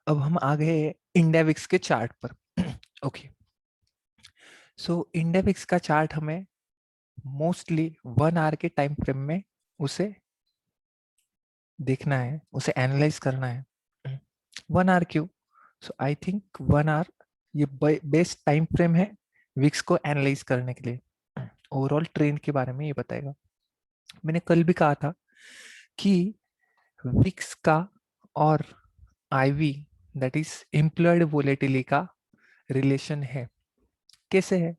अब हम आ गए इंडिया विक्स के चार्ट पर। ओके, सो इंडिया विक्स का चार्ट हमें मोस्टली 1 आवर के टाइम फ्रेम में उसे देखना है, उसे एनालाइज करना है। 1 आवर क्यों? सो आई थिंक 1 आवर ये बेस्ट टाइम फ्रेम है विक्स को एनालाइज करने के लिए। ओवरऑल ट्रेंड के बारे में ये बताएगा। मैंने कल भी कहा था कि विक्स का और IV that is implied volatility का रिलेशन है। कैसे है?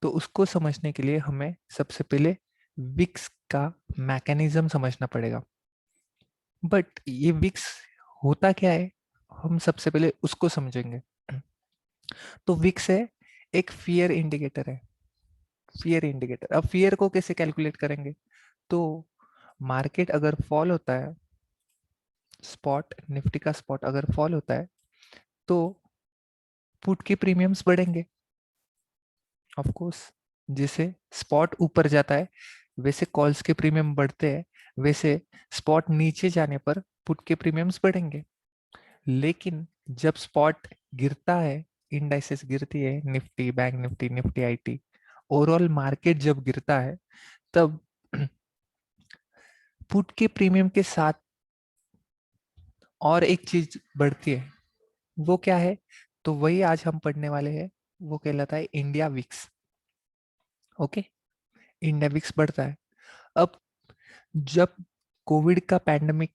तो उसको समझने के लिए हमें सबसे पहले विक्स का मैकेनिज्म समझना पड़ेगा। बट ये विक्स होता क्या है, हम सबसे पहले उसको समझेंगे। तो विक्स है एक फियर इंडिकेटर है। फियर इंडिकेटर, अब फियर को कैसे कैलकुलेट करेंगे? तो मार्केट अगर फॉल होता है, स्पॉट निफ्टी का स्पॉट अगर फॉल होता है तो पुट के प्रीमियम्स बढ़ेंगे। ऑफ कोर्स, जैसे स्पॉट ऊपर जाता है वैसे कॉल्स के प्रीमियम बढ़ते हैं, वैसे स्पॉट नीचे जाने पर पुट के प्रीमियम्स बढ़ेंगे। लेकिन जब स्पॉट गिरता है, इंडाइसेस गिरती है, Nifty, bank Nifty, Nifty IT, overall market जब गिरता है तब पुट के प्रीमियम के साथ और एक चीज बढ़ती है। वो क्या है? तो वही आज हम पढ़ने वाले हैं। वो कहलाता है India VIX. Okay, India VIX बढ़ता है। अब जब कोविड का पैंडमिक,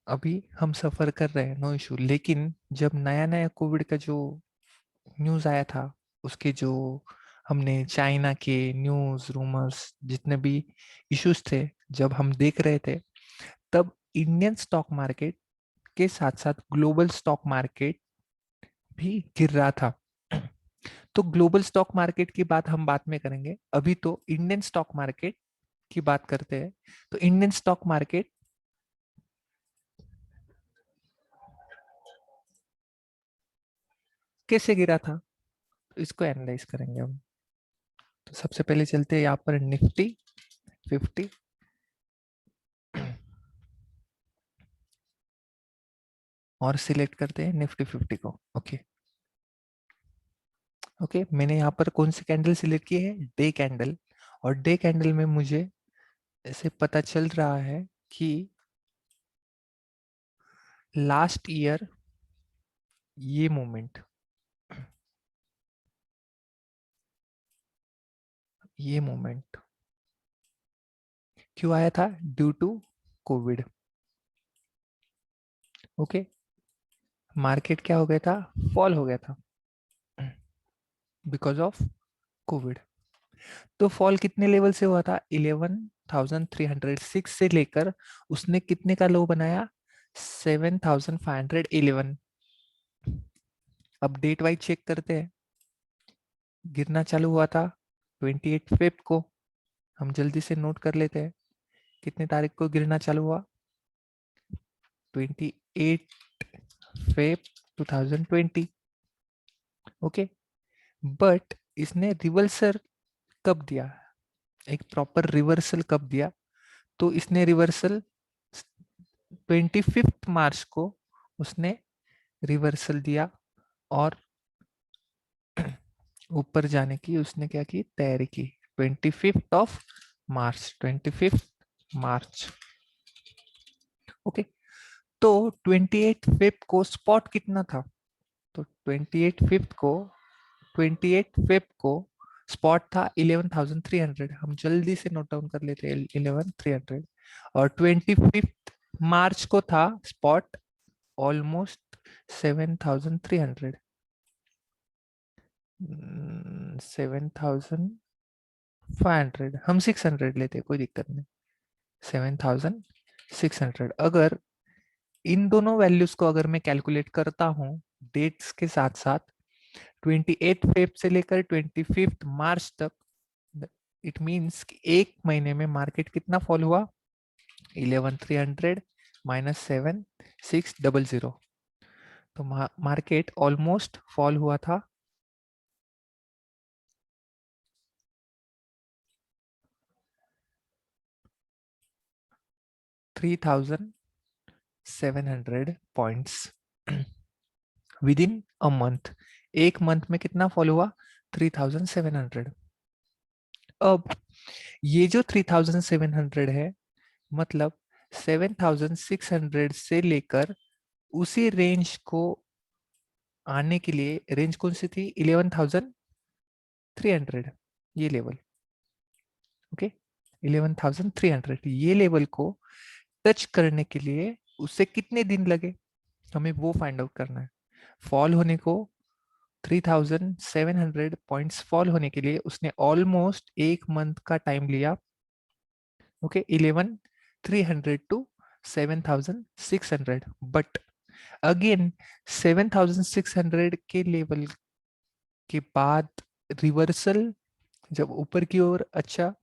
अभी हम सफर कर रहे हैं, नो इशू, लेकिन जब नया नया कोविड का जो न्यूज आया था, उसके जो हमने चाइना के न्यूज रूमर्स जितने भी इश्यूज थे जब हम देख रहे थे, तब इंडियन स्टॉक मार्केट के साथ साथ ग्लोबल स्टॉक मार्केट भी गिर रहा था। तो ग्लोबल स्टॉक मार्केट की बात हम बाद में करेंगे, अभी तो इंडियन स्टॉक मार्केट की बात करते हैं। तो इंडियन स्टॉक मार्केट कैसे गिरा था, तो इसको एनालाइज करेंगे हम। तो सबसे पहले चलते हैं यहाँ पर निफ्टी 50 और सिलेक्ट करते हैं निफ्टी 50 को। ओके, ओके, मैंने यहाँ पर कौन सी कैंडल सिलेक्ट की है? Day candle. और डे कैंडल में मुझे ऐसे पता चल रहा है कि लास्ट ईयर ये मोमेंट, ये मोमेंट क्यों आया था? Due to COVID. Okay, market क्या हो गया था? फॉल हो गया था बिकॉज ऑफ कोविड। तो फॉल कितने लेवल से हुआ था? 11,306 से लेकर उसने कितने का लो बनाया? 7,511। अब डेट वाइज चेक करते हैं। गिरना चालू हुआ था 28 फेब को। हम जल्दी से नोट कर लेते हैं कितने तारीख को गिरना चालू हुआ। 28 फेब 2020। ओके, बट इसने रिवर्सल कब दिया? एक प्रॉपर रिवर्सल कब दिया? तो इसने रिवर्सल 25 मार्च को उसने रिवर्सल दिया और ऊपर जाने की उसने क्या की? तैयारी की। 25 मार्च, 25 मार्च। ओके, तो 28 फेब को स्पॉट कितना था? तो 28 फेब को स्पॉट था 11,300। हम जल्दी से नोट डाउन कर लेते हैं 11,300। और 25 मार्च को था स्पॉट ऑलमोस्ट 7,300। 7,500, हम 600 लेते, कोई दिक्कत नहीं। 7,600। अगर इन दोनों वैल्यूज को अगर मैं कैलकुलेट करता हूँ डेट्स के साथ साथ, 28 फेब से लेकर 25 मार्च तक, इट मीन्स कि एक महीने में मार्केट कितना फॉल हुआ? 11,300 माइनस 7,600। तो मार्केट ऑलमोस्ट फॉल हुआ था 3,700 points. With in a month, एक मंथ में कितना फॉल हुआ? 3700। अब ये जो 3700 है, मतलब 7600 से लेकर उसी रेंज को आने के लिए, रेंज कौन सी थी? 11300, ये लेवल। ओके, 11300, ये लेवल को टच करने के लिए उससे कितने दिन लगे, हमें वो फाइंड आउट करना है। फॉल होने को, 3700 पॉइंट्स फॉल होने के लिए उसने ऑलमोस्ट एक मंथ का टाइम लिया। ओके, 11300 टू 7600, बट अगेन 7600 के लेवल के बाद रिवर्सल, जब ऊपर की ओर अच्छा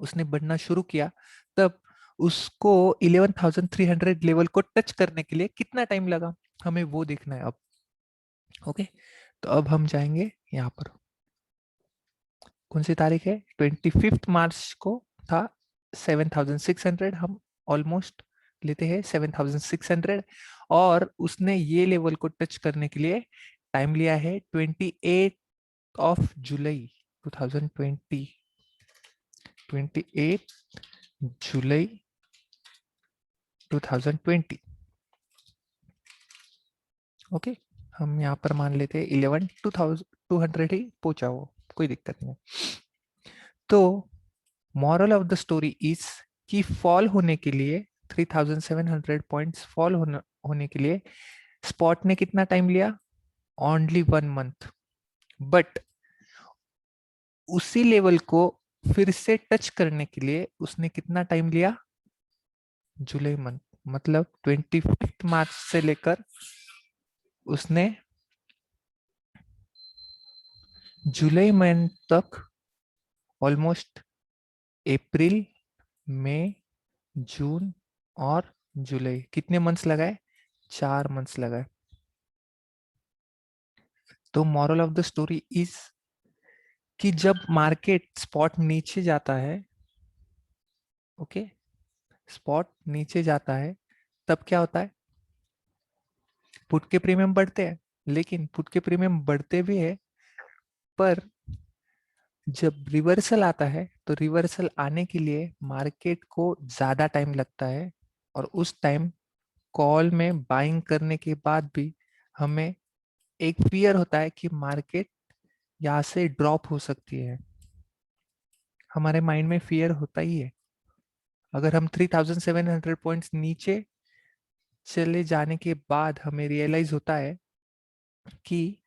उसने बढ़ना शुरू किया, तब उसको 11300 लेवल को टच करने के लिए कितना टाइम लगा, हमें वो देखना है अब। ओके, तो अब हम जाएंगे यहाँ पर, कौन सी तारीख है? 25 मार्च को था 7600, हम ऑलमोस्ट लेते हैं 7600, और उसने ये लेवल को टच करने के लिए टाइम लिया है 28 जुलाई 2020, 28 जुलाई 2020। ओके, हम यहाँ पर मान लेते हैं 200 ही पहुंचा, वो कोई दिक्कत नहीं। तो moral of the story is कि फॉल होने के लिए, 3700 पॉइंट्स फॉल होने के लिए स्पॉट ने कितना टाइम लिया? Only 1 month. बट उसी लेवल को फिर से टच करने के लिए उसने कितना टाइम लिया? जुलाई मंथ, मतलब 25 मार्च से लेकर उसने जुलाई मंथ तक, ऑलमोस्ट अप्रैल, मई, जून और जुलाई, कितने मंथ्स लगाए? 4 मंथ्स लगाए। तो moral of the story is कि जब मार्केट स्पॉट नीचे जाता है, ओके, स्पॉट नीचे जाता है, तब क्या होता है? पुट के प्रीमियम बढ़ते हैं, लेकिन पुट के प्रीमियम बढ़ते भी है, पर जब रिवर्सल आता है तो रिवर्सल आने के लिए मार्केट को ज्यादा टाइम लगता है, और उस टाइम कॉल में बाइंग करने के बाद भी हमें एक फियर होता है कि मार्केट यहाँ से ड्रॉप हो सकती है। हमारे माइंड में फियर होता ही है। अगर हम 3700 पॉइंट्स नीचे चले जाने के बाद हमें रियलाइज होता है कि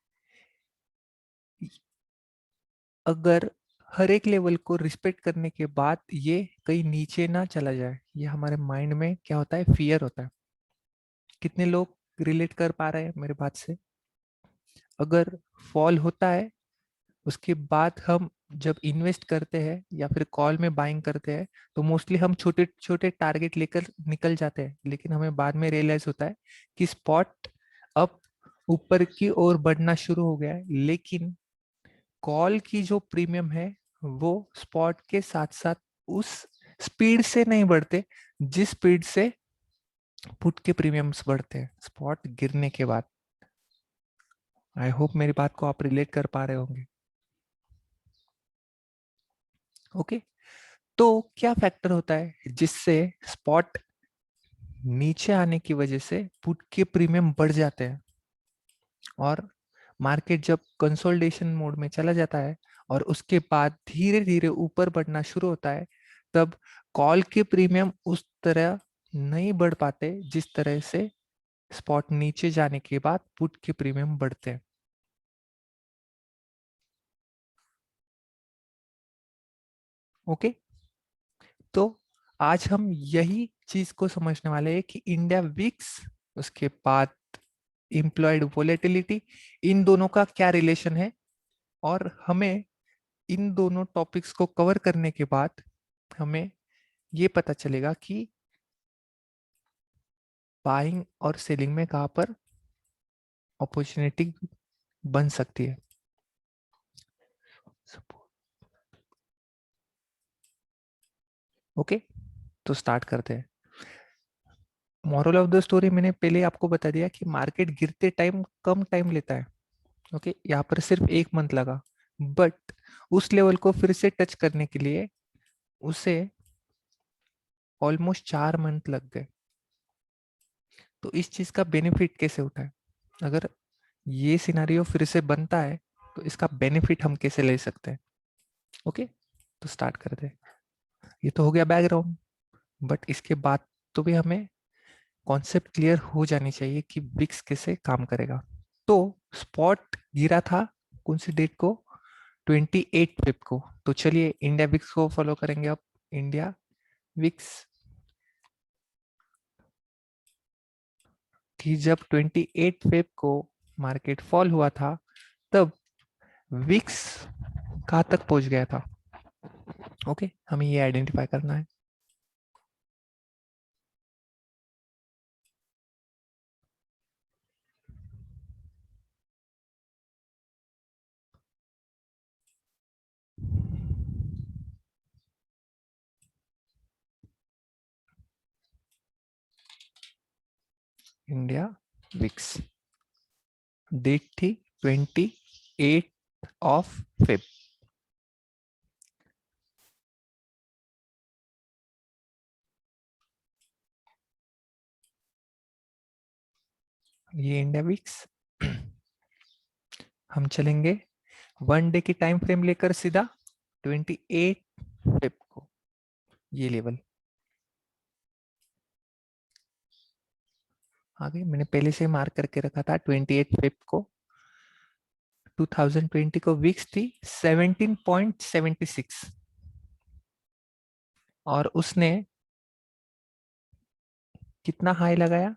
अगर हर एक लेवल को रिस्पेक्ट करने के बाद ये कहीं नीचे ना चला जाए, ये हमारे माइंड में क्या होता है? फियर होता है। कितने लोग रिलेट कर पा रहे हैं मेरे बात से? अगर फॉल होता है, उसके बाद हम जब इन्वेस्ट करते हैं या फिर कॉल में बाइंग करते हैं, तो मोस्टली हम छोटे छोटे टारगेट लेकर निकल जाते हैं, लेकिन हमें बाद में रियलाइज होता है कि स्पॉट अब ऊपर की ओर बढ़ना शुरू हो गया है, लेकिन कॉल की जो प्रीमियम है वो स्पॉट के साथ साथ उस स्पीड से नहीं बढ़ते जिस स्पीड से पुट के प्रीमियम्स बढ़ते हैं स्पॉट गिरने के बाद। आई होप मेरी बात को आप रिलेट कर पा रहे होंगे। ओके, तो क्या फैक्टर होता है जिससे स्पॉट नीचे आने की वजह से पुट के प्रीमियम बढ़ जाते हैं, और मार्केट जब कंसोलिडेशन मोड में चला जाता है और उसके बाद धीरे धीरे ऊपर बढ़ना शुरू होता है, तब कॉल के प्रीमियम उस तरह नहीं बढ़ पाते जिस तरह से स्पॉट नीचे जाने के बाद पुट के प्रीमियम बढ़ते हैं। ओके, तो आज हम यही चीज को समझने वाले हैं कि इंडिया विक्स, उसके बाद इम्प्लॉयड वोलेटिलिटी, इन दोनों का क्या रिलेशन है, और हमें इन दोनों टॉपिक्स को कवर करने के बाद हमें ये पता चलेगा कि बाइंग और सेलिंग में कहाँ पर अपॉर्चुनिटी बन सकती है। ओके, तो स्टार्ट करते हैं। मॉरल ऑफ द स्टोरी मैंने पहले आपको बता दिया कि मार्केट गिरते टाइम कम टाइम लेता है। ओके, यहाँ पर सिर्फ 1 मंथ लगा, बट उस लेवल को फिर से टच करने के लिए उसे ऑलमोस्ट 4 मंथ लग गए। तो इस चीज का बेनिफिट कैसे उठाए? अगर ये सिनारियो फिर से बनता है तो इसका बेनिफिट हम कैसे ले सकते हैं? ओके, तो स्टार्ट करते हैं। ये तो हो गया बैकग्राउंड, बट इसके बाद तो भी हमें कॉन्सेप्ट क्लियर हो जानी चाहिए कि विक्स कैसे काम करेगा। तो स्पॉट गिरा था कौन सी डेट को? 28 फेब को। तो चलिए इंडिया विक्स को फॉलो करेंगे अब। इंडिया विक्स कि जब 28 फेब को मार्केट फॉल हुआ था, तब विक्स कहाँ तक पहुंच गया था? ओके, हमें ये आइडेंटिफाई करना है। इंडिया विक्स डेट थी 28 ऑफ फेब। ये इंडिया विक्स हम चलेंगे 1 डे की टाइम फ्रेम लेकर सीधा 28 फेब को, ये लेवल आगे मैंने पहले से मार्क करके रखा था। 28 फेब को 2020 को विक्स थी 17.76, और उसने कितना हाई लगाया?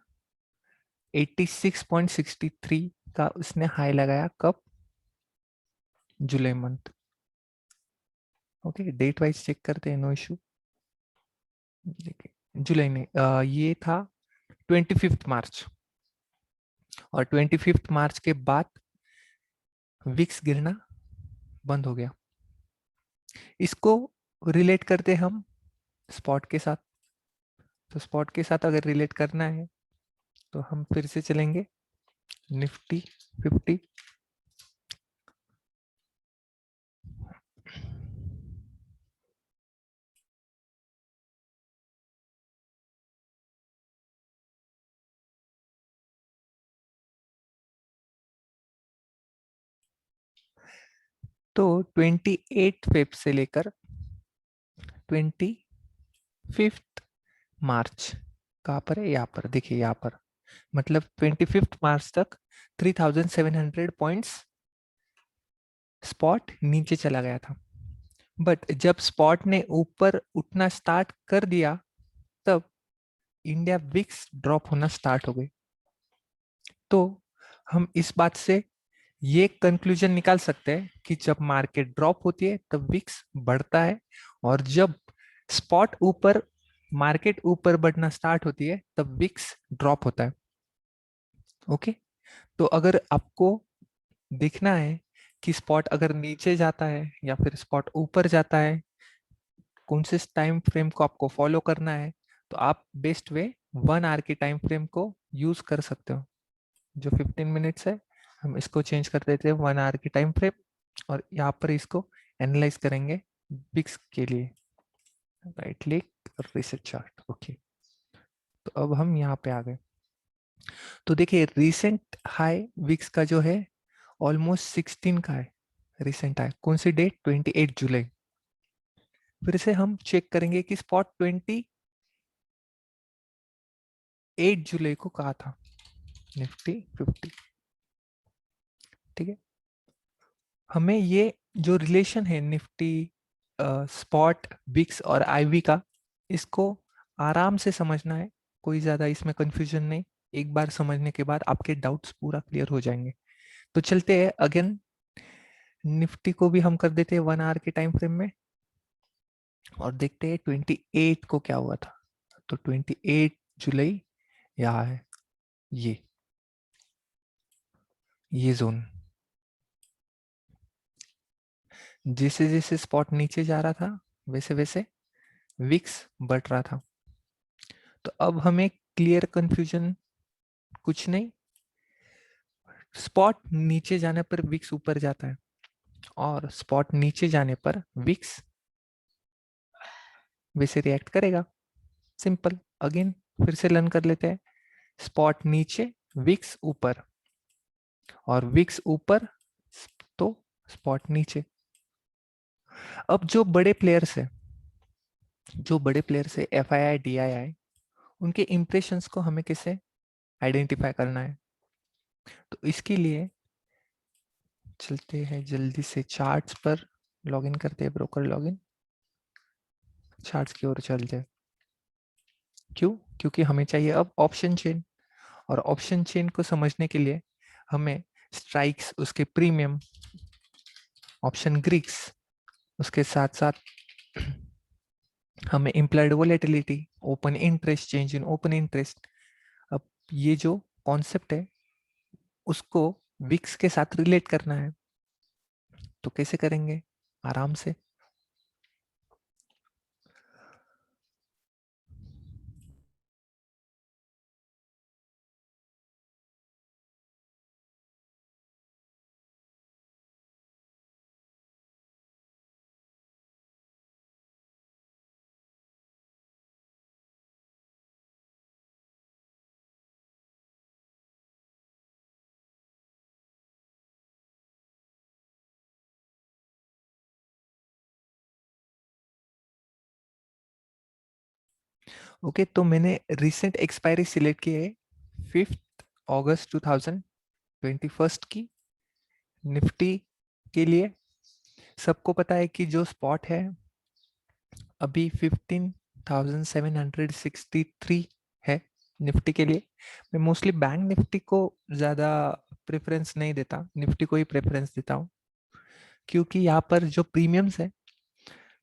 86.63 का उसने हाई लगाया। कब? July month. Okay, date wise check करते हैं, नो इशू। देखिए जुलाई नहीं, ये था 25 मार्च, और 25 मार्च के बाद विक्स गिरना बंद हो गया। इसको रिलेट करते हम स्पॉट के साथ। तो स्पॉट के साथ अगर रिलेट करना है तो हम फिर से चलेंगे निफ्टी 50। तो 28 फेब से लेकर 25 मार्च कहाँ पर है? यहाँ पर देखिए, यहाँ पर मतलब 25 मार्च तक 3700 पॉइंट्स स्पॉट नीचे चला गया था। बट जब स्पॉट ने ऊपर उठना स्टार्ट कर दिया, तब इंडिया विक्स ड्रॉप होना स्टार्ट हो गई। तो हम इस बात से ये कंक्लूजन निकाल सकते हैं कि जब मार्केट ड्रॉप होती है तब विक्स बढ़ता है, और जब स्पॉट ऊपर मार्केट ऊपर बढ़ना स्टार्ट होती है तब विक्स ड्रॉप होता है। ओके, तो अगर आपको देखना है कि स्पॉट अगर नीचे जाता है या फिर स्पॉट ऊपर जाता है, कौन से टाइम फ्रेम को आपको फॉलो करना है, तो आप बेस्ट वे 1 आवर के टाइम फ्रेम को यूज कर सकते हो। जो 15 मिनट्स है, हम इसको चेंज कर देते हैं 1 आवर की टाइम फ्रेम, और यहाँ पर इसको एनालाइज करेंगे विक्स के लिए। Right click, reset chart. Okay, तो अब हम यहाँ पे आ गए। तो देखिए रिसेंट हाई विक्स का जो है ऑलमोस्ट 16 का है। रिसेंट हाई कौन सी डेट? 28 जुलाई। फिर से हम चेक करेंगे कि स्पॉट 28 जुलाई को कहा था निफ्टी 50। ठीक है, हमें ये जो रिलेशन है निफ्टी, स्पॉट, विक्स और आईवी का, इसको आराम से समझना है। कोई ज्यादा इसमें कंफ्यूजन नहीं। एक बार समझने के बाद आपके डाउट्स पूरा क्लियर हो जाएंगे। तो चलते हैं अगेन, निफ्टी को भी हम कर देते हैं 1 आवर के टाइम फ्रेम में, और देखते हैं 28 को क्या हुआ था। तो 28 जुलाई यहाँ है, ये जोन। जैसे जैसे स्पॉट नीचे जा रहा था वैसे वैसे विक्स बढ़ रहा था। तो अब हमें क्लियर कंफ्यूजन कुछ नहीं। स्पॉट नीचे जाने पर विक्स ऊपर जाता है और स्पॉट नीचे जाने पर विक्स वैसे रिएक्ट करेगा। सिंपल। अगेन फिर से लर्न कर लेते हैं। स्पॉट नीचे, विक्स ऊपर, और विक्स ऊपर तो स्पॉट नीचे। अब जो बड़े प्लेयर्स है, F I I, D I आई, उनके इंप्रेशंस को हमें कैसे आइडेंटिफाई करना है? तो इसके लिए चलते हैं जल्दी से चार्ट्स पर, लॉगिन करते हैं, ब्रोकर लॉगिन, चार्ट्स की ओर चलते हैं। क्यों? क्योंकि हमें चाहिए अब ऑप्शन चेन, और ऑप्शन चेन को समझने के लिए हमें स्ट्राइक्स, उसके प्रीमियम, ऑप्शन ग्रीक्स, उसके साथ साथ हमें implied volatility, open interest, change in open interest, अब ये जो कॉन्सेप्ट है उसको विक्स के साथ रिलेट करना है। तो कैसे करेंगे? आराम से। ओके, तो मैंने रिसेंट एक्सपायरी सिलेक्ट की है 5 अगस्त 2021 की निफ्टी के लिए। सबको पता है कि जो स्पॉट है अभी 15,763 है निफ्टी के लिए। मैं मोस्टली बैंक निफ्टी को ज़्यादा प्रेफरेंस नहीं देता, निफ्टी को ही प्रेफरेंस देता हूँ, क्योंकि यहाँ पर जो प्रीमियम्स है,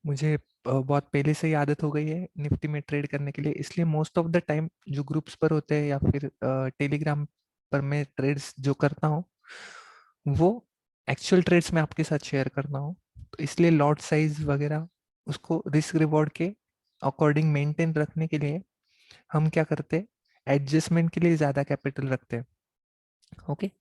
मुझे बहुत पहले से ही आदत हो गई है निफ्टी में ट्रेड करने के लिए, इसलिए मोस्ट ऑफ द टाइम जो ग्रुप्स पर होते हैं या फिर टेलीग्राम पर मैं ट्रेड्स जो करता हूँ वो एक्चुअल ट्रेड्स में आपके साथ शेयर करता हूँ। तो इसलिए लॉट साइज वगैरह उसको रिस्क रिवॉर्ड के अकॉर्डिंग मेंटेन रखने के लिए हम क्या करते हैं, एडजस्टमेंट के लिए ज़्यादा कैपिटल रखते हैं। ओके।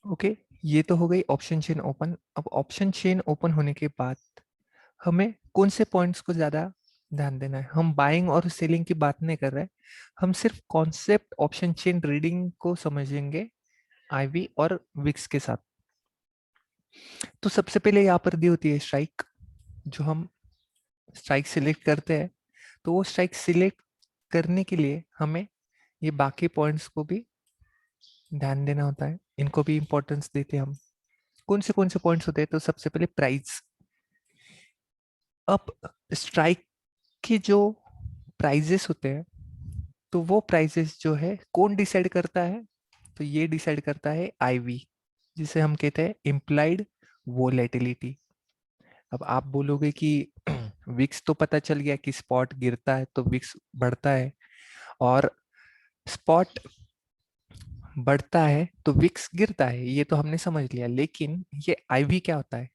ओके, ये तो हो गई ऑप्शन चेन ओपन। अब ऑप्शन चेन ओपन होने के बाद हमें कौन से पॉइंट्स को ज्यादा ध्यान देना है? हम बाइंग और सेलिंग की बात नहीं कर रहे, हम सिर्फ कॉन्सेप्ट ऑप्शन चेन रीडिंग को समझेंगे आईवी और विक्स के साथ। तो सबसे पहले यहाँ पर दी होती है स्ट्राइक, जो हम स्ट्राइक सिलेक्ट करते हैं, तो वो स्ट्राइक सिलेक्ट करने के लिए हमें ये बाकी पॉइंट्स को भी ध्यान देना होता है, इनको भी इंपॉर्टेंस देते हैं हम। कौन से पॉइंट्स होते हैं? तो सबसे पहले प्राइस। अब स्ट्राइक के जो प्राइजेस होते हैं, तो वो प्राइजेस जो है कौन डिसाइड करता है? तो ये डिसाइड करता है आईवी, जिसे हम कहते हैं इम्प्लाइड वोलेटिलिटी। अब आप बोलोगे कि विक्स तो पता चल गया कि स्पॉट गिरता है तो विक्स बढ़ता है, और स्पॉट बढ़ता है तो विक्स गिरता है, ये तो हमने समझ लिया। लेकिन ये आईवी क्या होता है,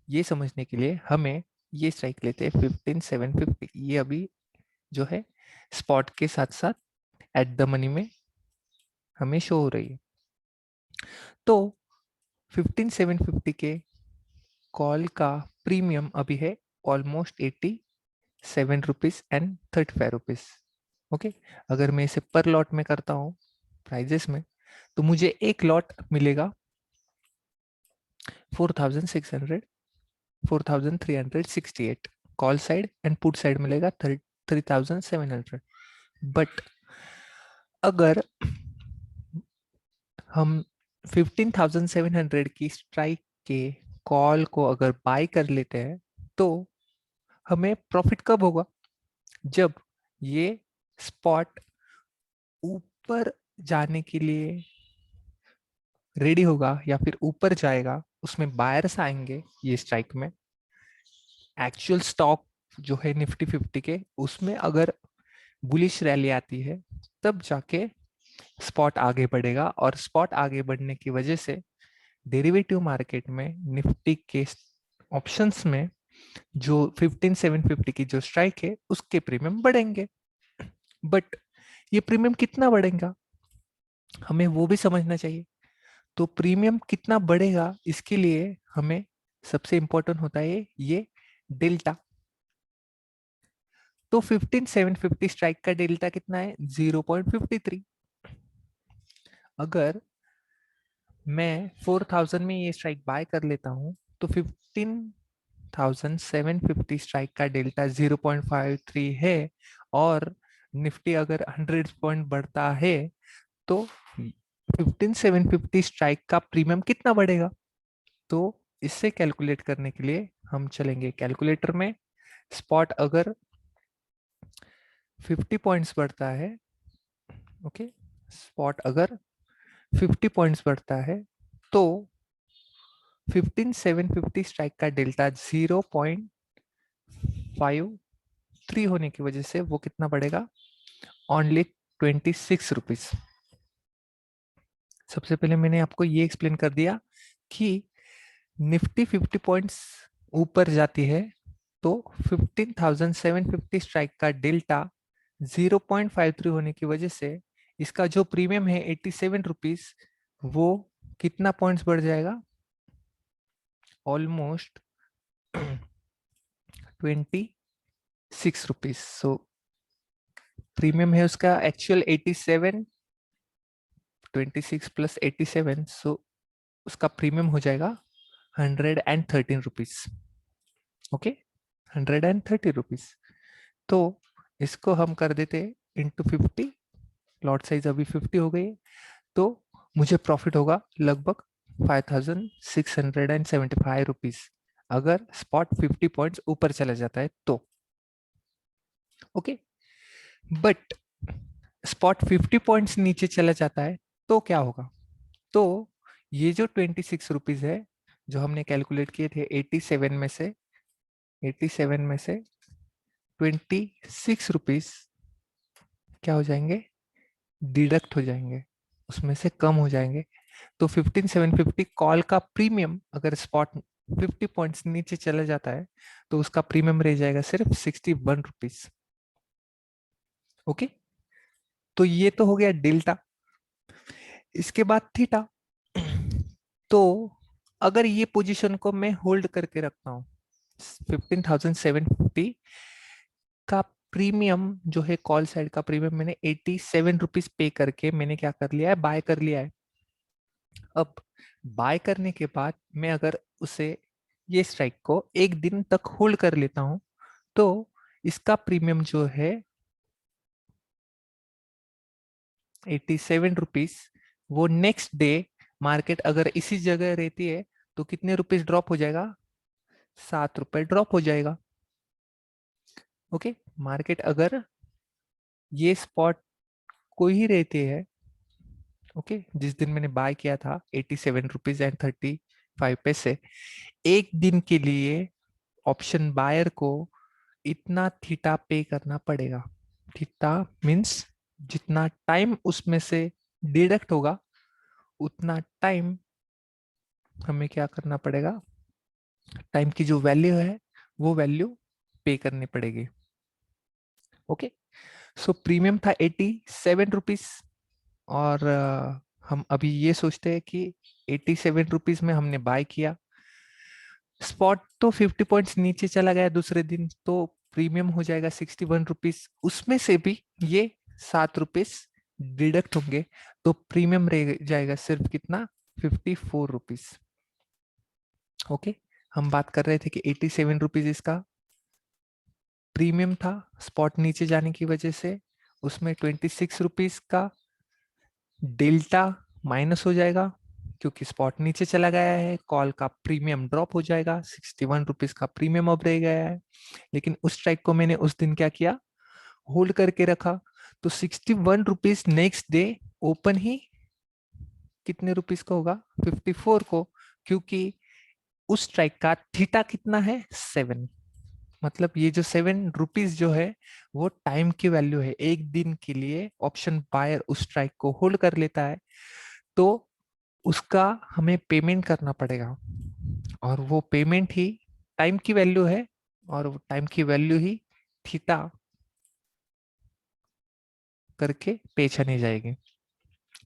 ये समझने के लिए हमें ये स्ट्राइक लेते हैं 15,750। ये अभी जो है स्पॉट के साथ साथ एट द मनी में हमें शो हो रही है। तो 15,750 के कॉल का प्रीमियम अभी है almost 87 rupees and 35 rupees. Okay, अगर मैं इसे पर लॉट में करता हूँ प्राइजेस में, तो मुझे एक लॉट मिलेगा 4600, 4368 call side and put side मिलेगा 3700। बट अगर हम 15700 की स्ट्राइक के कॉल को अगर बाय कर लेते हैं तो हमें प्रॉफिट कब होगा? जब ये स्पॉट ऊपर जाने के लिए रेडी होगा या फिर ऊपर जाएगा, उसमें बायर्स आएंगे ये स्ट्राइक में। एक्चुअल स्टॉक जो है निफ्टी 50 के, उसमें अगर बुलिश रैली आती है तब जाके स्पॉट आगे बढ़ेगा, और स्पॉट आगे बढ़ने की वजह से डेरिवेटिव मार्केट में निफ्टी के ऑप्शंस में जो 15750 की जो स्ट्राइक है उसके प्रीमियम बढ़ेंगे। बट ये प्रीमियम कितना बढ़ेगा हमें वो भी समझना चाहिए। तो प्रीमियम कितना बढ़ेगा इसके लिए हमें सबसे इंपॉर्टेंट होता है ये डेल्टा। तो 15750 स्ट्राइक का डेल्टा कितना है? 0.53। अगर मैं 4000 में ये स्ट्राइक बाय कर लेता हूं तो 15750 स्ट्राइक का डेल्टा 0.53 है, और निफ्टी अगर 100 पॉइंट बढ़ता है तो 15750 स्ट्राइक का प्रीमियम कितना बढ़ेगा? तो इससे कैलकुलेट करने के लिए हम चलेंगे कैलकुलेटर में। स्पॉट अगर 50 पॉइंट्स बढ़ता है, ओके, स्पॉट अगर 50 पॉइंट्स बढ़ता है तो 15750 स्ट्राइक का डेल्टा 0.53 होने की वजह से वो कितना बढ़ेगा? Only 26 rupees. सबसे पहले मैंने आपको ये एक्सप्लेन कर दिया कि निफ्टी 50 पॉइंट्स ऊपर जाती है तो 15750 स्ट्राइक का डेल्टा 0.53 होने की वजह से इसका जो प्रीमियम है 87 रुपीज, वो कितना पॉइंट्स बढ़ जाएगा? Almost 26 rupees. सो प्रीमियम है उसका एक्चुअल 87, 26 प्लस 87, सो उसका प्रीमियम हो जाएगा 113 रुपीज। Okay, 130 rupees. तो इसको हम कर देते इंटू 50। लॉट साइज अभी 50 हो गई, तो मुझे प्रॉफिट होगा लगभग 5675 रुपीज अगर स्पॉट 50 पॉइंट्स ऊपर चला जाता है तो। ओके, बट स्पॉट 50 पॉइंट्स नीचे चला जाता है तो क्या होगा? तो ये जो 26 रुपीज है जो हमने कैलकुलेट किए थे 87 में से 26 रुपीज क्या हो जाएंगे? डिडक्ट हो जाएंगे, उसमें से कम हो जाएंगे। तो 15750 कॉल का प्रीमियम अगर स्पॉट 50 पॉइंट्स नीचे चला जाता है तो उसका प्रीमियम रह जाएगा सिर्फ 61 रुपीज। ओके, तो ये तो हो गया डेल्टा। इसके बाद थीटा। तो अगर ये पोजीशन को मैं होल्ड करके रखता हूं 15750 का प्रीमियम जो है, कॉल साइड का प्रीमियम मैंने 87 रुपीज पे करके मैंने क्या कर लिया है? बाय कर लिया है। अब बाय करने के बाद मैं अगर उसे ये स्ट्राइक को एक दिन तक होल्ड कर लेता हूं तो इसका प्रीमियम जो है 87 रुपीज, वो नेक्स्ट डे मार्केट अगर इसी जगह रहती है तो कितने रुपीज ड्रॉप हो जाएगा? 7 रुपए ड्रॉप हो जाएगा। ओके, मार्केट अगर ये स्पॉट को ही रहती है, ओके, जिस दिन मैंने बाय किया था 87 रुपीज एंड 35 पैसे, एक दिन के लिए ऑप्शन बायर को इतना थीटा पे करना पड़ेगा। थीटा मीन्स जितना टाइम उसमें से डिडक्ट होगा उतना टाइम हमें क्या करना पड़ेगा? टाइम की जो वैल्यू है वो वैल्यू पे करनी पड़ेगी। ओके, सो प्रीमियम था 87 रुपीज, और हम अभी ये सोचते हैं कि 87 रुपीज में हमने बाय किया, स्पॉट तो 50 पॉइंट्स नीचे चला गया दूसरे दिन तो प्रीमियम हो जाएगा 61 रुपीज, उसमें से भी ये 7 रुपीज डिडक्ट होंगे तो प्रीमियम रह जाएगा सिर्फ कितना? 54 रुपीज। ओके, हम बात कर रहे थे कि 87 रुपीज इसका प्रीमियम था स्पॉट नीचे जाने की वजह से, उसमें 26 रुपीज का डेल्टा माइनस हो जाएगा क्योंकि स्पॉट नीचे चला गया है, कॉल का प्रीमियम ड्रॉप हो जाएगा, 61 रुपीज का प्रीमियम अब रह गया है। लेकिन उस स्ट्राइक को मैंने उस दिन क्या किया, होल्ड करके रखा। तो 61 रुपीज नेक्स्ट डे ओपन ही कितने रुपीज का होगा, 54 को, क्योंकि उस स्ट्राइक का थीटा कितना है, 7। मतलब ये जो 7 रुपीज जो है वो टाइम की वैल्यू है। एक दिन के लिए ऑप्शन बायर उस स्ट्राइक को होल्ड कर लेता है तो उसका हमें पेमेंट करना पड़ेगा, और वो पेमेंट ही टाइम की वैल्यू है, और वो टाइम की वैल्यू ही थीटा करके पे चली जाएगी।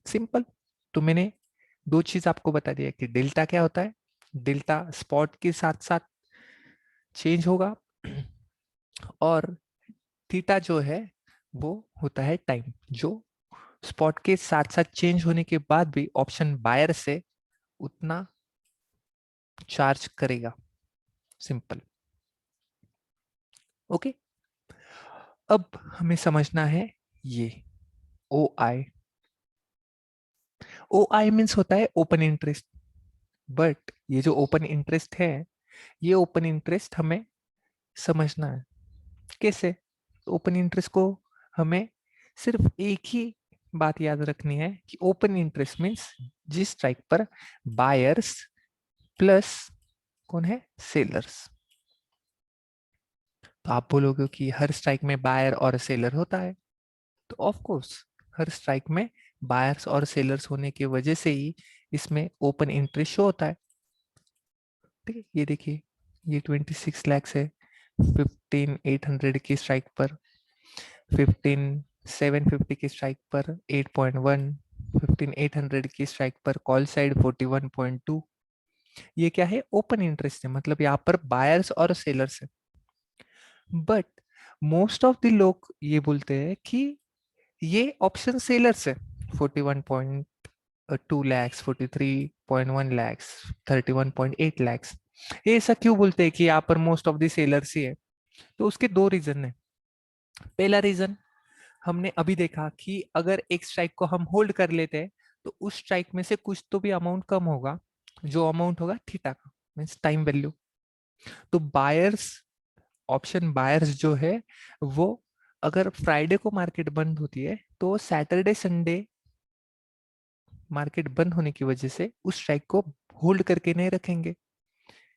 सिंपल। तो मैंने दो चीज आपको बता दिया कि डेल्टा क्या होता है, डेल्टा स्पॉट के साथ साथ चेंज होगा, और थीटा जो है वो होता है टाइम, जो स्पॉट के साथ साथ चेंज होने के बाद भी ऑप्शन बायर से उतना चार्ज करेगा। सिंपल। ओके, अब हमें समझना है ये O I. O I means होता है ओपन इंटरेस्ट, बट ये जो ओपन इंटरेस्ट है, ये ओपन इंटरेस्ट हमें समझना है कैसे। ओपन इंटरेस्ट को हमें सिर्फ एक ही बात याद रखनी है कि ओपन इंटरेस्ट मीन्स जिस स्ट्राइक पर बायर्स प्लस कौन है, सेलर्स। तो आप बोलोगे कि हर स्ट्राइक में बायर और सेलर होता है, तो ऑफ कोर्स हर स्ट्राइक में बायर्स और सेलर्स होने की वजह से ही इसमें ओपन इंटरेस्ट शो होता है। ठीक है, ये देखिए, ये 26 लाख है 15,800 की स्ट्राइक पर, 15,750 की स्ट्राइक पर 8.1, 15,800 की स्ट्राइक पर कॉल साइड 41.2। ये क्या है, ओपन इंटरेस्ट है, मतलब यहाँ पर बायर्स और सेलर्स है। बट मोस्ट ऑफ द लोग ये बोलते हैं कि ये ऑप्शन सेलर्स है, 41.2 लैक्स, 43.1 लैक्स, 31.8 लैक्स। ये ऐसा क्यों बोलते हैं कि यहाँ पर मोस्ट ऑफ द सेलर्स ही है? तो उसके दो रीजन है। पहला रीजन, हमने अभी देखा कि अगर एक स्ट्राइक को हम होल्ड कर लेते हैं तो उस स्ट्राइक में से कुछ तो भी अमाउंट कम होगा, जो अमाउंट होगा थीटा का, मीन्स टाइम वैल्यू। तो बायर्स, ऑप्शन बायर्स जो है वो अगर फ्राइडे को मार्केट बंद होती है तो सैटरडे संडे मार्केट बंद होने की वजह से उस स्ट्राइक को होल्ड करके नहीं रखेंगे।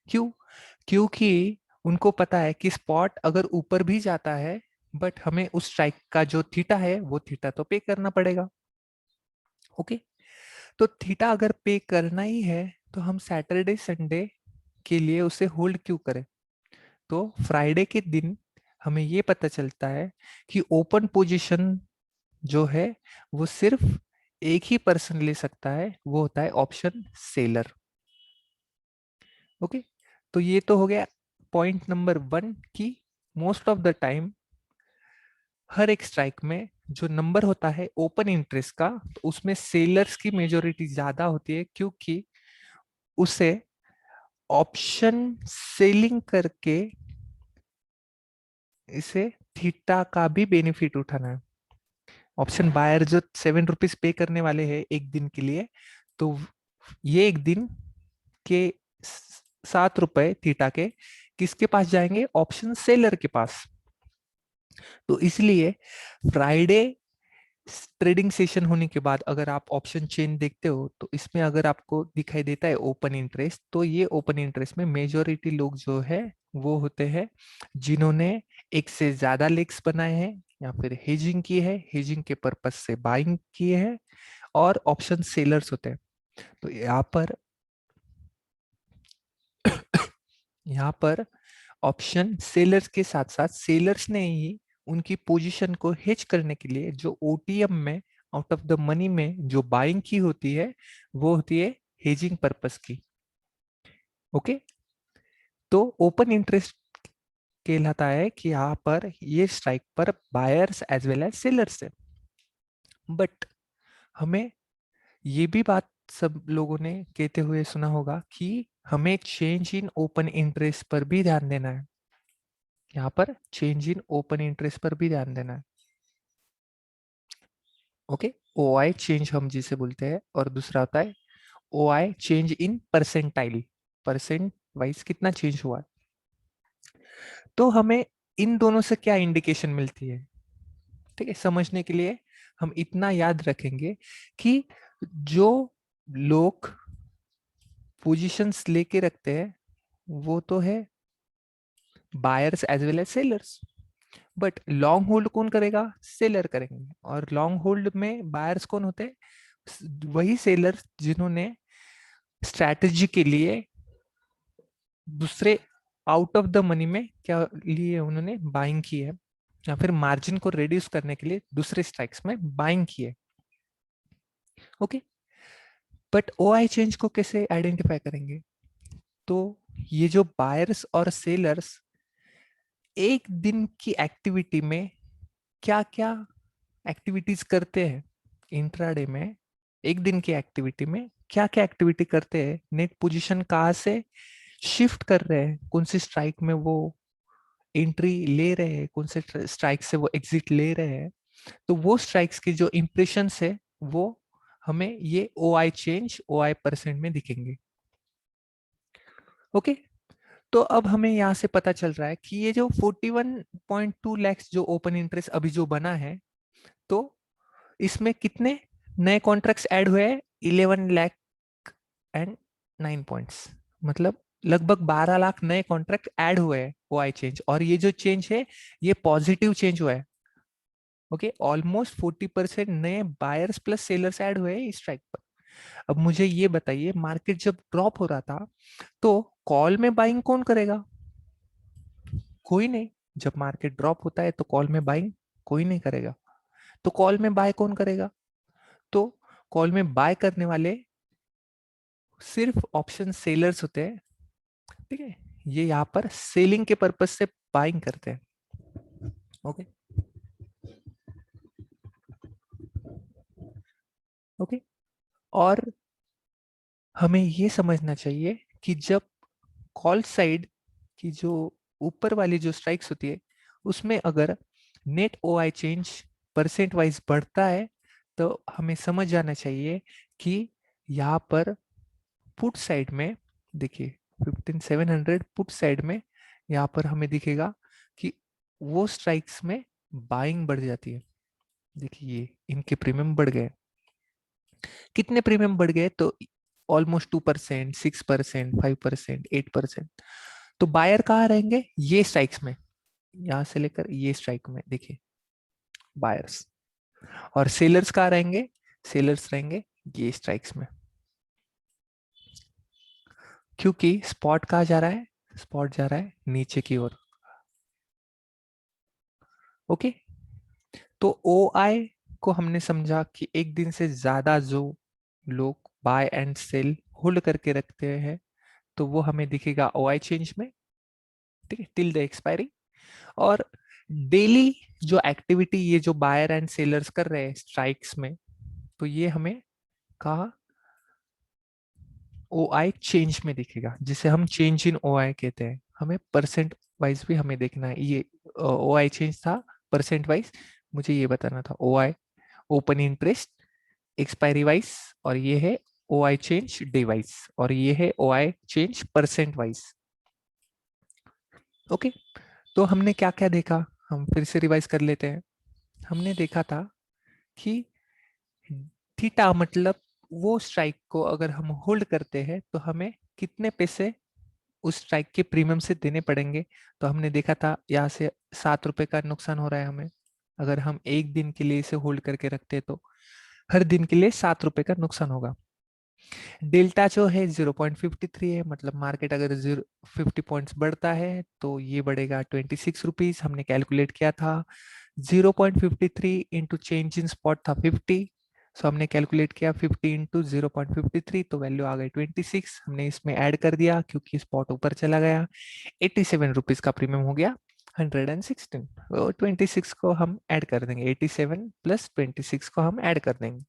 क्यों? क्योंकि उनको पता है कि स्पॉट अगर ऊपर भी जाता है बट हमें उस स्ट्राइक का जो थीटा है वो थीटा तो पे करना पड़ेगा। ओके, तो थीटा अगर पे करना ही है तो हम सैटरडे संडे के लिए उसे होल्ड क्यों करें? तो फ्राइडे के दिन हमें ये पता चलता है कि ओपन पोजीशन जो है वो सिर्फ एक ही पर्सन ले सकता है, वो होता है ऑप्शन सेलर। ओके, तो ये तो हो गया पॉइंट नंबर 1 कि मोस्ट ऑफ द टाइम हर एक स्ट्राइक में जो नंबर होता है ओपन इंटरेस्ट का, तो उसमें सेलर्स की मेजोरिटी ज्यादा होती है, क्योंकि उसे ऑप्शन सेलिंग करके इसे थीटा का भी बेनिफिट उठाना है। ऑप्शन बायर जो 7 रुपीज पे करने वाले हैं एक दिन के लिए, तो ये एक दिन के 7 रुपए थीटा के किसके पास जाएंगे, ऑप्शन सेलर के पास। तो इसलिए फ्राइडे ट्रेडिंग सेशन होने के बाद अगर आप ऑप्शन चेन देखते हो तो इसमें अगर आपको दिखाई देता है ओपन इंटरेस्ट, तो ये ओपन इंटरेस्ट में मेजोरिटी लोग जो है वो होते हैं जिन्होंने एक से ज्यादा लेग्स बनाए हैं या फिर हेजिंग की है, हेजिंग के पर्पज से बाइंग किए हैं, और ऑप्शन सेलर्स होते हैं। तो यहाँ पर ऑप्शन सेलर्स के साथ साथ सेलर्स ने ही उनकी पोजीशन को हेज करने के लिए जो ओटीएम में आउट ऑफ द मनी में जो बाइंग की होती है वो होती है हेजिंग पर्पस की। ओके, तो ओपन इंटरेस्ट कहलाता है कि यहाँ पर ये स्ट्राइक पर buyers as well as sellers है। बट हमें ये भी बात सब लोगों ने कहते हुए सुना होगा कि हमें चेंज इन ओपन इंटरेस्ट पर भी ध्यान देना है। यहाँ पर चेंज इन ओपन इंटरेस्ट पर भी ध्यान देना है। ओके, ओ आई चेंज हम जिसे बोलते हैं, और दूसरा होता है O I change in percentile, percent wise कितना चेंज हुआ है। तो हमें इन दोनों से क्या इंडिकेशन मिलती है, ठीक है, समझने के लिए हम इतना याद रखेंगे कि जो लोग पोजीशंस लेके रखते हैं वो तो है buyers as well as sellers, but long hold कौन करेगा, सेलर करेंगे। और लॉन्ग होल्ड में बायर्स कौन होते हैं, वही सेलर जिन्होंने स्ट्रैटेजी के लिए दूसरे आउट ऑफ द मनी में क्या लिए, उन्होंने बाइंग की है, या फिर मार्जिन को रिड्यूस करने के लिए दूसरे स्ट्राइक्स में बाइंग की है। Okay, but O I change को कैसे आइडेंटिफाई करेंगे, तो ये जो बायर्स और सेलर्स एक दिन की एक्टिविटी में क्या क्या एक्टिविटीज करते हैं, इंट्राडे में एक दिन की एक्टिविटी में क्या क्या एक्टिविटी करते हैं, नेट पोजीशन कहाँ से शिफ्ट कर रहे हैं, कौन सी स्ट्राइक में वो एंट्री ले रहे हैं, कौन से स्ट्राइक से वो एग्जिट ले रहे हैं, तो वो स्ट्राइक्स की जो इंप्रेशन है वो हमें ये O I change, O I percent में दिखेंगे। ओके, तो अब हमें यहाँ से पता चल रहा है कि ये जो 41.2 लैक्स जो ओपन इंटरेस्ट अभी जो बना है, तो इसमें कितने नए कॉन्ट्रैक्ट्स ऐड हुए हैं, 11 लाख एंड 9 पॉइंट्स, मतलब लगभग 12 लाख नए कॉन्ट्रैक्ट ऐड हुए हैं ओ आई चेंज, और ये जो चेंज है ये पॉजिटिव चेंज हुआ है। ओके, ऑलमोस्ट 40% नए बायर्स प्लस सेलर्स ऐड हुए हैं इस स्ट्राइक पर। अब मुझे ये बताइए, मार्केट जब ड्रॉप हो रहा था तो कॉल में बाइंग कौन करेगा, कोई नहीं। जब मार्केट ड्रॉप होता है तो कॉल में बाइंग कोई नहीं करेगा, तो कॉल में बाय कौन करेगा, तो कॉल में बाय करने वाले सिर्फ ऑप्शन सेलर्स होते हैं, ठीक है, ये यहाँ पर सेलिंग के पर्पज से बाइंग करते हैं। ओके, ओके, और हमें ये समझना चाहिए कि जब कॉल साइड की जो ऊपर वाली जो स्ट्राइक्स होती है उसमें अगर net O I change percent wise बढ़ता है तो हमें समझ जाना चाहिए कि यहाँ पर पुट साइड में देखिए 15700 पुट साइड में यहाँ पर हमें दिखेगा कि वो स्ट्राइक्स में बाइंग बढ़ जाती है। देखिए ये इनके प्रीमियम बढ़ गए, कितने प्रीमियम बढ़ गए, तो ऑलमोस्ट 2%, 6%, 5%, 8%। तो बायर कहाँ रहेंगे, ये स्ट्राइक्स में, यहां से लेकर ये स्ट्राइक में देखिए बायर्स, और सेलर्स कहाँ रहेंगे, सेलर्स रहेंगे ये स्ट्राइक्स में। क्योंकि स्पॉट कहाँ जा रहा है, स्पॉट जा रहा है नीचे की ओर। ओके, तो ओ आई को हमने समझा कि एक दिन से ज्यादा जो लोग बाय एंड सेल होल्ड करके रखते हैं तो वो हमें दिखेगा ओ आई चेंज में, ठीक है, टिल द एक्सपायरी। और डेली जो एक्टिविटी ये जो बायर एंड सेलर्स कर रहे हैं स्ट्राइक्स में, तो ये हमें कहा ओ आई चेंज में दिखेगा, जिसे हम चेंज इन ओ आई कहते हैं। हमें परसेंट वाइज भी हमें देखना है, ये ओ आई चेंज था परसेंट वाइज, मुझे ये बताना था O I open interest expiry wise, और ये है O I change day wise, और ये है O I change percent wise. Okay, तो हमने क्या क्या देखा, हम फिर से रिवाइज कर लेते हैं। हमने देखा था कि थीटा मतलब वो स्ट्राइक को अगर हम होल्ड करते हैं तो हमें कितने पैसे उस स्ट्राइक के प्रीमियम से देने पड़ेंगे। तो हमने देखा था यहाँ से 7 रुपए का नुकसान हो रहा है हमें, अगर हम एक दिन के लिए इसे होल्ड करके रखते हैं तो हर दिन के लिए 7 रुपए का नुकसान होगा। डेल्टा जो है 0.53 है, मतलब मार्केट अगर 50 पॉइंट्स बढ़ता है तो ये बढ़ेगा 26 रुपीज, हमने कैलकुलेट किया था। 0.53 इंटू चेंज इन स्पॉट था 50, सो हमने कैलकुलेट किया 50 इंटू 0.53, तो वैल्यू आ गई 26, हमने इसमें ऐड कर दिया क्योंकि स्पॉट ऊपर चला गया, 87 रुपीज का प्रीमियम हो गया 116। तो 26 को हम ऐड कर देंगे, 87 प्लस 26 को हम ऐड कर देंगे,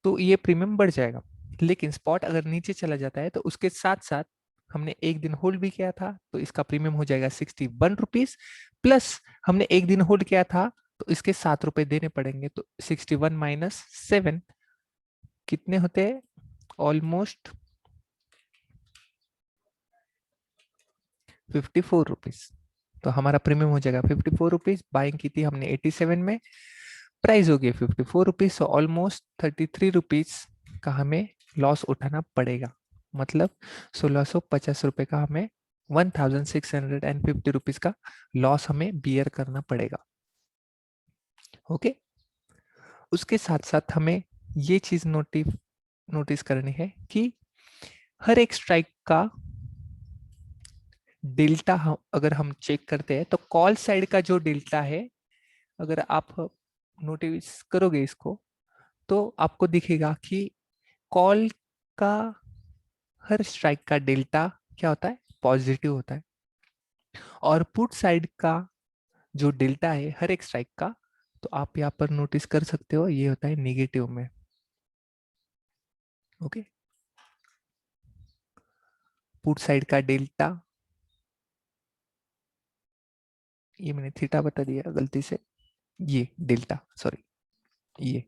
तो ये प्रीमियम बढ़ जाएगा। लेकिन स्पॉट अगर नीचे चला जाता है तो उसके साथ साथ हमने एक दिन होल्ड भी किया था तो इसका प्रीमियम हो जाएगा 61 रुपीज, प्लस हमने एक दिन होल्ड किया था तो इसके 7 रुपए देने पड़ेंगे, तो 61 माइनस 7 कितने होते हैं, ऑलमोस्ट 54 रुपीज। तो हमारा प्रीमियम हो जाएगा 54 रुपीज, बाइंग की थी हमने 87 में, प्राइस हो गई 54 रुपीज, सो ऑलमोस्ट 33 रुपीज का हमें लॉस उठाना पड़ेगा। मतलब 1650 रुपए का हमें 1650 रुपीज का लॉस हमें बियर करना पड़ेगा। ओके, उसके साथ साथ हमें ये चीज नोटिस करनी है कि हर एक स्ट्राइक का डेल्टा अगर हम चेक करते हैं तो कॉल साइड का जो डेल्टा है, अगर आप नोटिस करोगे इसको तो आपको दिखेगा कि कॉल का हर स्ट्राइक का डेल्टा क्या होता है, पॉजिटिव होता है, और पुट साइड का जो डेल्टा है हर एक स्ट्राइक का, तो आप यहाँ पर नोटिस कर सकते हो ये होता है निगेटिव में। ओके, पुट साइड का डेल्टा, ये मैंने थीटा बता दिया गलती से, ये डेल्टा सॉरी ये,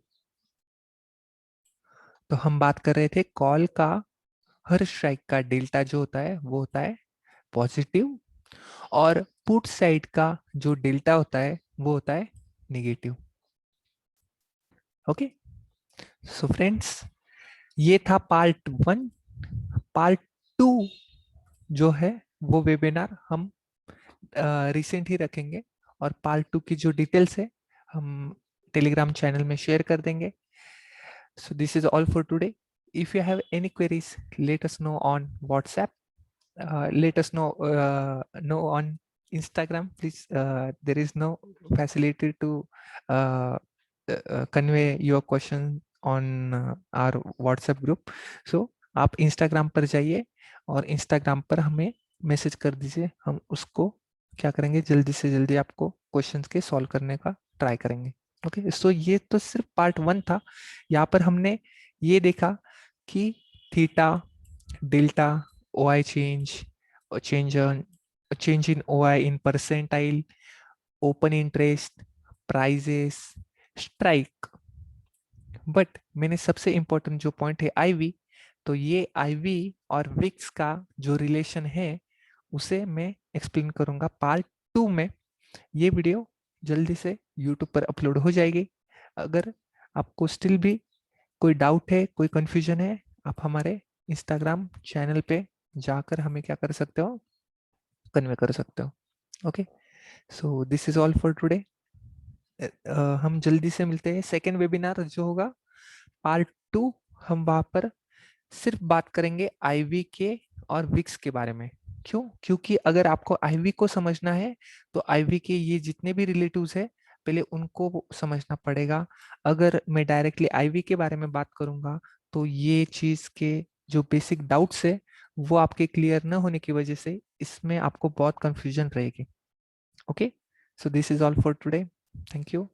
तो हम बात कर रहे थे कॉल का हर स्ट्राइक का डेल्टा जो होता है वो होता है पॉजिटिव, और पुट साइड का जो डेल्टा होता है वो होता है निगेटिव। ओके, सो फ्रेंड्स ये था पार्ट 1। पार्ट 2 जो है वो वेबिनार हम रिसेंट ही रखेंगे, और पार्ट 2 की जो डिटेल्स है हम टेलीग्राम चैनल में शेयर कर देंगे। So this is all for today. If you have any queries, let us know on WhatsApp. Let us know on Instagram. Please, there is no facility to convey your question on our WhatsApp group. So आप Instagram पर जाइए और Instagram पर हमें message कर दीजिए, हम उसको क्या करेंगे, जल्दी से जल्दी आपको क्वेश्चंस के सॉल्व करने का ट्राई करेंगे। ओके, सो ये तो सिर्फ पार्ट 1 था। यहाँ पर हमने ये देखा कि theta, delta, OI change in OI in percentile, open interest, prices, strike, but मैंने सबसे इंपॉर्टेंट जो पॉइंट है आईवी, तो ये आईवी और विक्स का जो रिलेशन है उसे मैं एक्सप्लेन करूंगा पार्ट 2 में। ये वीडियो जल्दी से यूट्यूब पर अपलोड हो जाएगी। अगर आपको स्टिल भी कोई डाउट है, कोई कंफ्यूजन है, आप हमारे इंस्टाग्राम चैनल पे जाकर हमें क्या कर सकते हो, कन्वे कर सकते हो। Okay, so this is all for today. हम जल्दी से मिलते हैं। सेकेंड वेबिनार जो होगा पार्ट 2, हम वहां पर सिर्फ बात करेंगे आईवी के और विक्स के बारे में। क्यों? क्योंकि अगर आपको आईवी को समझना है तो आईवी के ये जितने भी रिलेटिव्स है पहले उनको समझना पड़ेगा। अगर मैं डायरेक्टली आईवी के बारे में बात करूंगा तो ये चीज के जो बेसिक डाउट्स है वो आपके क्लियर न होने की वजह से इसमें आपको बहुत कंफ्यूजन रहेगी। Okay, so this is all for today. Thank you.